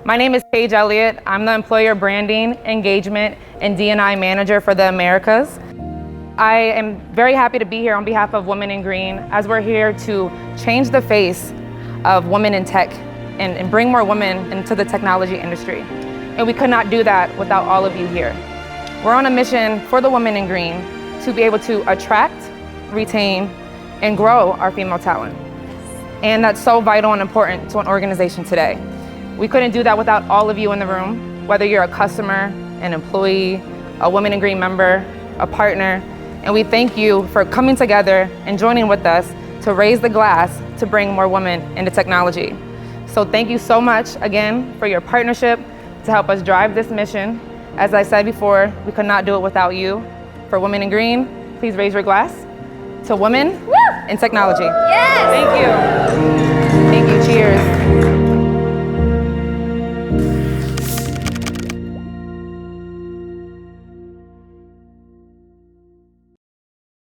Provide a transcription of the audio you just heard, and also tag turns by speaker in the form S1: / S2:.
S1: My name is Paige Elliott. I'm the Employer Branding, Engagement, and D&I Manager for the Americas. I am very happy to be here on behalf of Women in Green, as we're here to change the face of women in tech and bring more women into the technology industry. And we could not do that without all of you here. We're on a mission for the Women in Green to be able to attract, retain, and grow our female talent. And that's so vital and important to an organization today. We couldn't do that without all of you in the room, whether you're a customer, an employee, a Women in Green member, a partner, and we thank you for coming together and joining with us to raise the glass to bring more women into technology. So thank you so much again for your partnership to help us drive this mission. As I said before, we could not do it without you. For Women in Green, please raise your glass to women in technology.
S2: Yes.
S1: Thank you. Thank you, cheers.